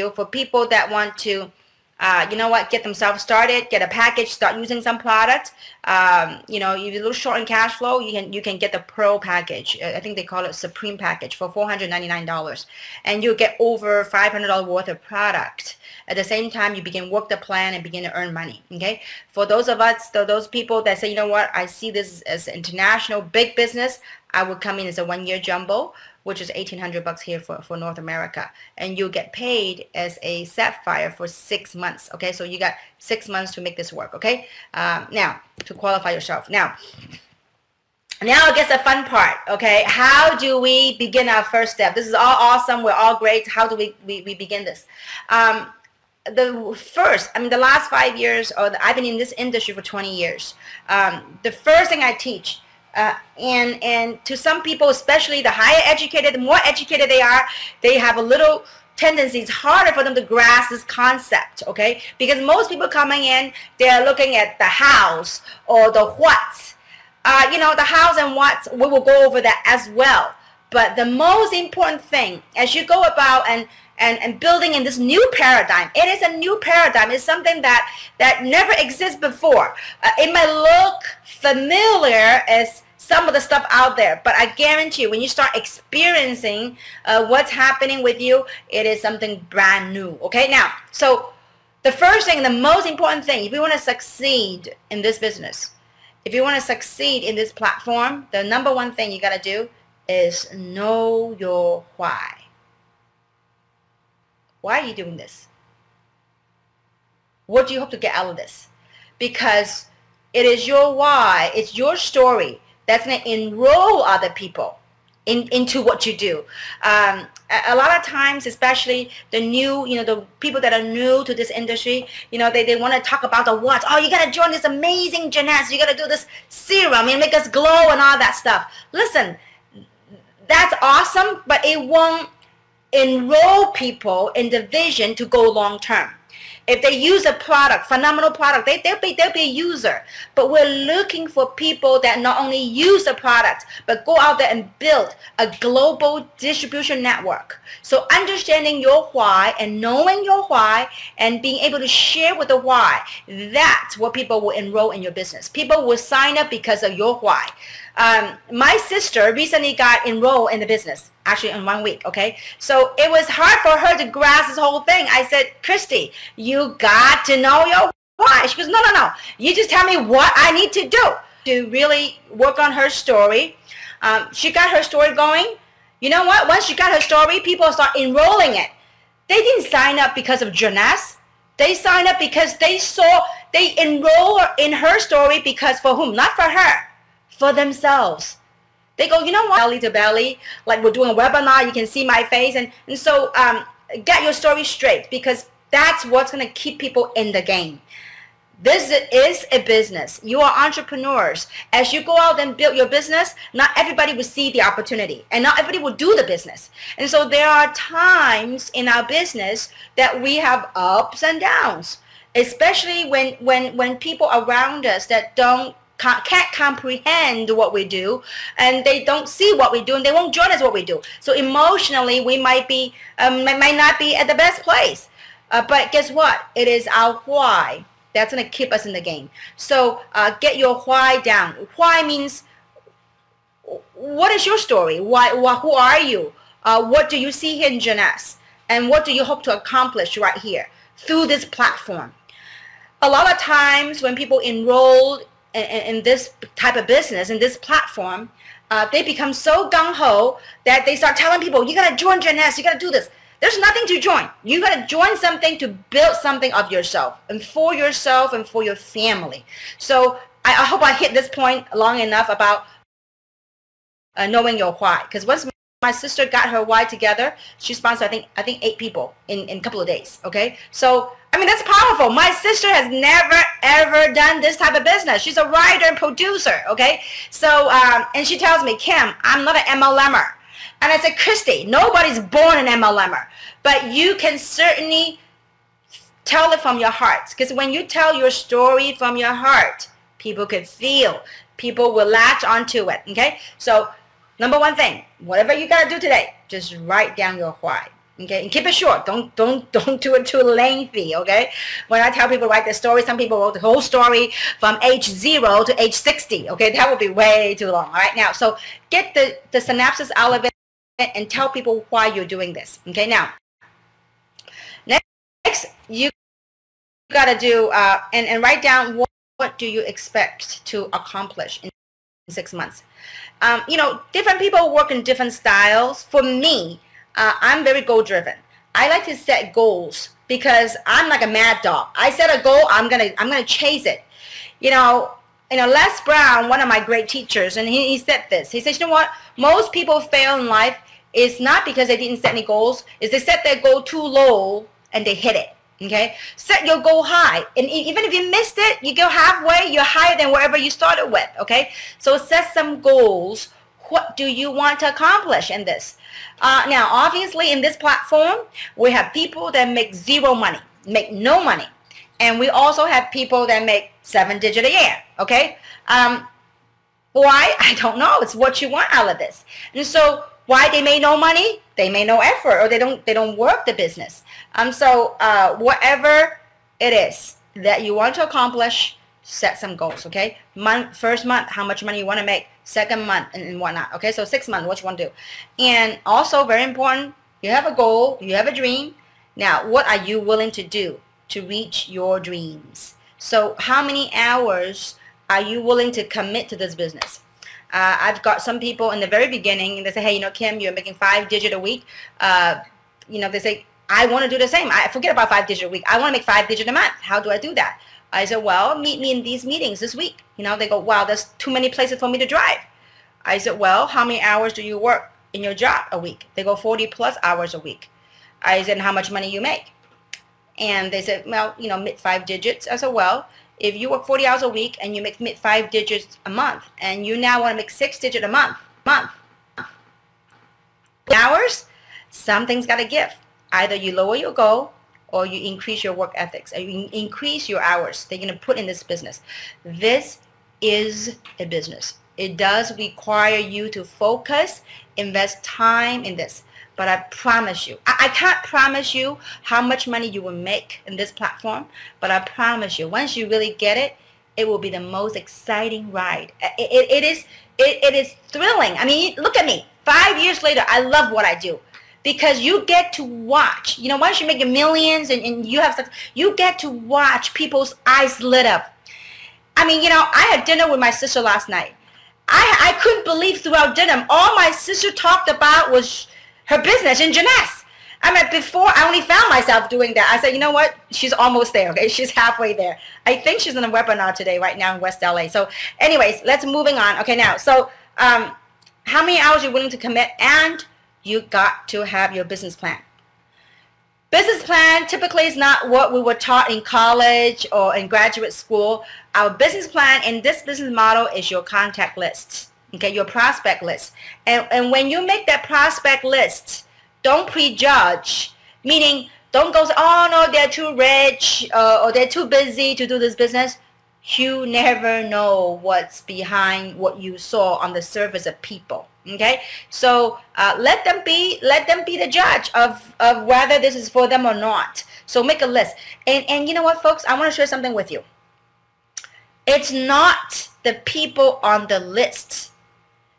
for people that want to, you know what, get themselves started, get a package, start using some product. You know, if you're a little short in cash flow, you can get the Pro package. I think they call it Supreme package for $499, and you get over $500 worth of product. At the same time, you begin work the plan and begin to earn money. Okay, for those of us, those people that say, you know what, I see this as international big business, I would come in as a 1-year jumbo, which is $1,800 here for North America, and you'll get paid as a Sapphire for 6 months. Okay, so you got 6 months to make this work. Okay, now to qualify yourself. Now it gets the fun part. Okay, how do we begin our first step? This is all awesome. We're all great. How do we begin this? The last 5 years, I've been in this industry for 20 years. The first thing I teach, and to some people, especially the higher educated, the more educated they are, they have a little tendency. It's harder for them to grasp this concept, okay? Because most people coming in, they're looking at the hows or the whats. You know, the hows and whats, we will go over that as well. But the most important thing, as you go about and building in this new paradigm, it is a new paradigm. It's something that never exists before. It might look familiar as some of the stuff out there, but I guarantee you, when you start experiencing what's happening with you, it is something brand new. Okay, now, so the first thing, the most important thing, if you want to succeed in this business, if you want to succeed in this platform, the number one thing you got to do is know your why. Why are you doing this? What do you hope to get out of this? Because it is your why, it's your story that's going to enroll other people into what you do. A lot of times, especially the new, the people that are new to this industry, they want to talk about the what. Oh, you got to join this amazing Jeunesse. You got to do this serum and make us glow and all that stuff. Listen, that's awesome, but it won't enroll people in the vision to go long term. If they use a product, phenomenal product, they'll be a user. But we're looking for people that not only use the product, but go out there and build a global distribution network. So understanding your why and knowing your why and being able to share with the why, that's what people will enroll in your business. People will sign up because of your why. My sister recently got enrolled in the business, actually in 1 week, okay? So it was hard for her to grasp this whole thing. I said, Christy, you got to know your why. She goes, no. You just tell me what I need to do to really work on her story. She got her story going. You know what? Once she got her story, people start enrolling it. They didn't sign up because of Jeunesse. They signed up because they enroll in her story because for whom? Not for her, for themselves. They go, you know what, belly to belly, like we're doing a webinar, you can see my face. And so get your story straight, because that's what's going to keep people in the game. This is a business. You are entrepreneurs. As you go out and build your business, not everybody will see the opportunity, and not everybody will do the business. And so there are times in our business that we have ups and downs, especially when people around us that can't comprehend what we do, and they don't see what we do, and they won't join us what we do. So emotionally, we might not be at the best place. But guess what? It is our why that's going to keep us in the game. So get your why down. Why means, what is your story? Why? Who are you? What do you see here in Jeunesse? And what do you hope to accomplish right here through this platform? A lot of times when people enroll in this type of business, in this platform, they become so gung-ho that they start telling people, you got to join Jeunesse, you got to do this. There's nothing to join. You got to join something to build something of yourself and for your family. So I hope I hit this point long enough about knowing your why. Because once my sister got her why together, she sponsored I think 8 people in a couple of days. Okay, so I mean, that's powerful. My sister has never ever done this type of business. She's a writer and producer. Okay, so and she tells me, Kim, I'm not an MLMer. And I said, Christy, nobody's born an MLMer, but you can certainly tell it from your heart. Because when you tell your story from your heart, people can feel. People will latch onto it. Okay, so number one thing, whatever you got to do today, just write down your why. Okay, and keep it short. Don't do it too lengthy. Okay, when I tell people write the story, some people wrote the whole story from age 0 to age 60. Okay, that would be way too long. All right, now so get the synopsis out of it and tell people why you're doing this. Okay, now next you got to do and write down what do you expect to accomplish in 6 months. You know, different people work in different styles. For me, I'm very goal driven. I like to set goals because I'm like a mad dog. I set a goal, I'm gonna chase it. You know, Les Brown, one of my great teachers, and he said this. He says, you know what? Most people fail in life is not because they didn't set any goals, is they set their goal too low and they hit it. Okay, set your goal high, and even if you missed it, you go halfway, you're higher than wherever you started with. Okay, so set some goals. What do you want to accomplish in this? Now, obviously, in this platform, we have people that make zero money, make no money, and we also have people that make 7 digits a year. Okay, why? I don't know. It's what you want out of this, and so why they made no money? They made no effort, or they don't work the business. So whatever it is that you want to accomplish, set some goals. Okay, first month, how much money you want to make. Second month, and whatnot. Okay, so 6 months, what you want to do. And also very important, you have a goal, you have a dream. Now, what are you willing to do to reach your dreams? So how many hours are you willing to commit to this business? I've got some people in the very beginning, and they say, hey, you know, Kim, you're making 5 digits a week. You know, they say, I want to do the same. I forget about 5 digits a week. I want to make 5 digits a month. How do I do that? I said, well, meet me in these meetings this week. You know, they go, wow, there's too many places for me to drive. I said, well, how many hours do you work in your job a week? They go 40 plus hours a week. I said, how much money you make? And they said, well, you know, mid 5 digits. I said, well, if you work 40 hours a week and you make mid 5 digits a month, and you now want to make 6 digits a month, hours, something's got to give. Either you lower your goal, or you increase your work ethics, or you increase your hours that you're going to put in this business. This is a business. It does require you to focus, invest time in this. But I promise you, I can't promise you how much money you will make in this platform, but I promise you, once you really get it, it will be the most exciting ride. It is thrilling. I mean, look at me. 5 years later, I love what I do. Because you get to watch, you know, once you make your millions and you have stuff, you get to watch people's eyes lit up. I mean, you know, I had dinner with my sister last night. I couldn't believe throughout dinner, all my sister talked about was her business in Jeunesse. I mean, before I only found myself doing that. I said, you know what? She's almost there, okay? She's halfway there. I think she's in a webinar today, right now in West LA. So anyways, let's moving on. Okay, now, so how many hours are you willing to commit? And you got to have your business plan. Business plan typically is not what we were taught in college or in graduate school. Our business plan in this business model is your contact list, okay, your prospect list. And when you make that prospect list, don't prejudge, meaning don't go, oh no, they're too rich or they're too busy to do this business. You never know what's behind what you saw on the surface of people. Okay, so let them be the judge of whether this is for them or not. So make a list. And you know what, folks, I want to share something with you. It's not the people on the list.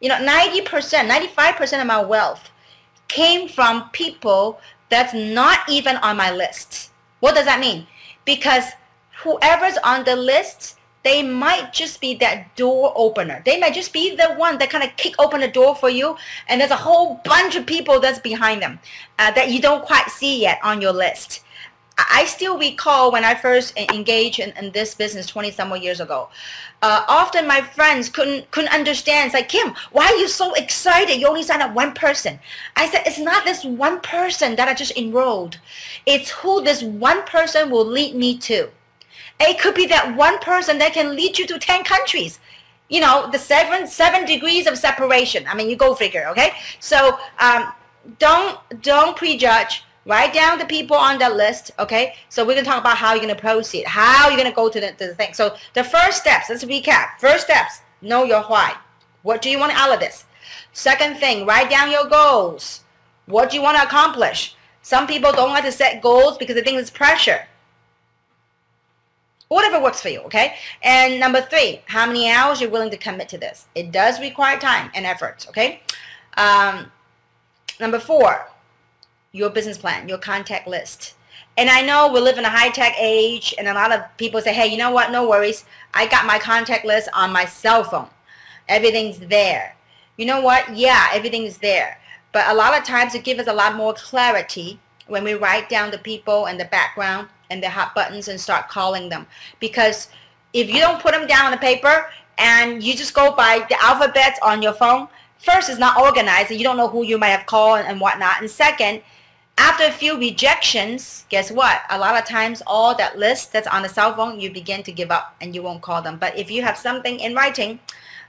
You know, 90%, 95% of my wealth came from people that's not even on my list. What does that mean? Because whoever's on the list, they might just be that door opener. They might just be the one that kind of kick open the door for you, and there's a whole bunch of people that's behind them that you don't quite see yet on your list. I still recall when I first engaged in this business 20-some years ago. Often my friends couldn't understand. It's like, Kim, why are you so excited? You only signed up one person. I said, it's not this one person that I just enrolled. It's who this one person will lead me to. It could be that one person that can lead you to 10 countries. You know, the seven degrees of separation. I mean, you go figure, okay? So don't prejudge. Write down the people on that list, okay? So we're going to talk about how you're going to proceed, how you're going to go to the thing. So the first steps, let's recap. First steps, know your why. What do you want out of this? Second thing, write down your goals. What do you want to accomplish? Some people don't like to set goals because they think it's pressure. Whatever works for you, okay? And number 3, how many hours you're willing to commit to this. It does require time and effort, okay? Number 4, your business plan, your contact list. And I know we live in a high-tech age, and a lot of people say, hey, you know what? No worries. I got my contact list on my cell phone. Everything's there. You know what? Yeah, everything's there. But a lot of times it gives us a lot more clarity when we write down the people and the background and the hot buttons and start calling them. Because if you don't put them down on the paper and you just go by the alphabets on your phone, first, it's not organized and you don't know who you might have called and whatnot. And second, after a few rejections, guess what? A lot of times all that list that's on the cell phone, you begin to give up and you won't call them. But if you have something in writing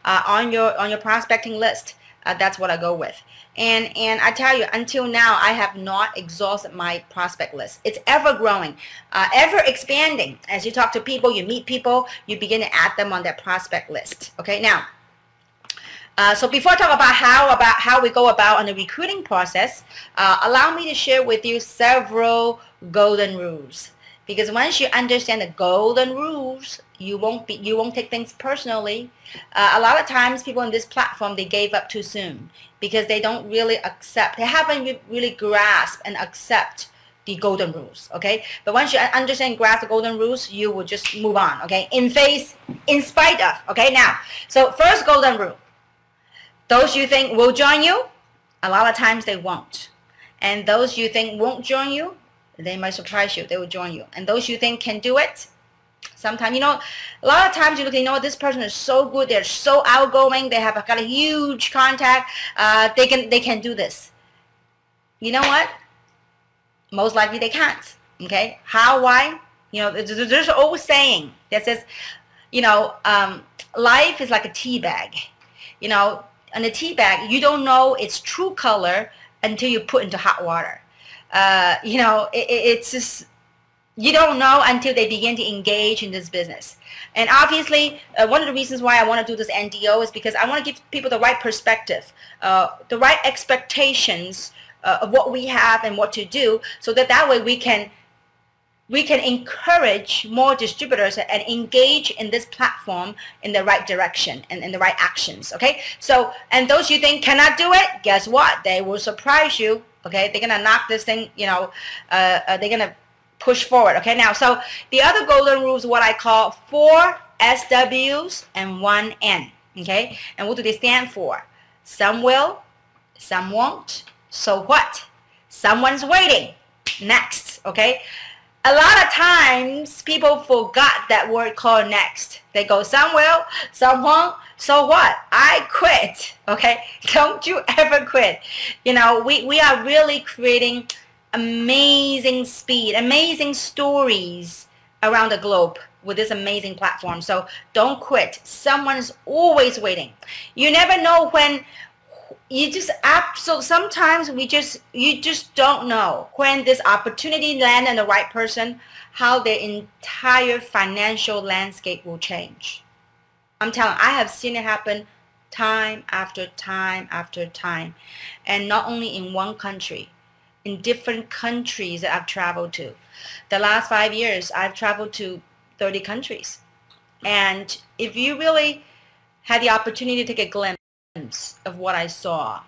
on your prospecting list, that's what I go with. And I tell you, until now, I have not exhausted my prospect list. It's ever growing, ever expanding. As you talk to people, you meet people, you begin to add them on that prospect list. Okay, now, so before I talk about how we go about on the recruiting process, allow me to share with you several golden rules. Because once you understand the golden rules, you won't take things personally. A lot of times people on this platform, they gave up too soon because they don't really accept, they haven't really grasped and accept the golden rules, okay? But once you understand and grasp the golden rules, you will just move on, okay? In spite of, okay? Now, so first golden rule. Those you think will join you, a lot of times they won't. And those you think won't join you, they might surprise you. They will join you. And those you think can do it, sometimes, you know, a lot of times you look, you know, this person is so good. They're so outgoing. They have got a huge contact. They can do this. You know what? Most likely they can't. Okay. How? Why? You know, there's an old saying that says, you know, life is like a tea bag. You know, and a tea bag, you don't know its true color until you put into hot water. You know, it's just, you don't know until they begin to engage in this business. And obviously, one of the reasons why I want to do this NDO is because I want to give people the right perspective, the right expectations of what we have and what to do, so that way we can encourage more distributors and engage in this platform in the right direction and in the right actions, okay? So, and those you think cannot do it, guess what? They will surprise you, okay? They're going to knock this thing, you know, they're going to push forward, okay? Now, so the other golden rule is what I call 4 SWs and 1 N, okay? And what do they stand for? Some will, some won't. So what? Someone's waiting. Next, okay? A lot of times, people forgot that word called next. They go, some will, some won't. So what? I quit, okay? Don't you ever quit. You know, we are really creating amazing speed, amazing stories around the globe with this amazing platform. So don't quit. Someone's always waiting. You never know when. You just sometimes you just don't know when this opportunity lands on the right person, how their entire financial landscape will change. I'm telling you, I have seen it happen time after time after time, and not only in one country, in different countries that I've traveled to. The last 5 years, I've traveled to 30 countries, and if you really had the opportunity to take a glimpse of what I saw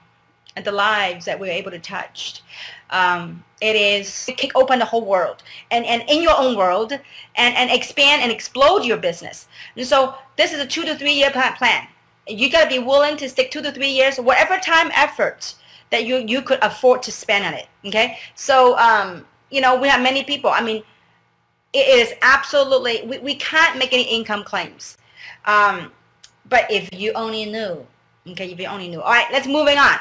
and the lives that we were able to touch, it is kick open the whole world and in your own world and expand and explode your business. And so this is a 2 to 3 year plan. You got to be willing to stick 2 to 3 years, whatever time, effort that you could afford to spend on it. Okay, so you know, we have many people. I mean, it is absolutely, we can't make any income claims, but if you only knew. Okay, if you only knew. All right, let's moving on.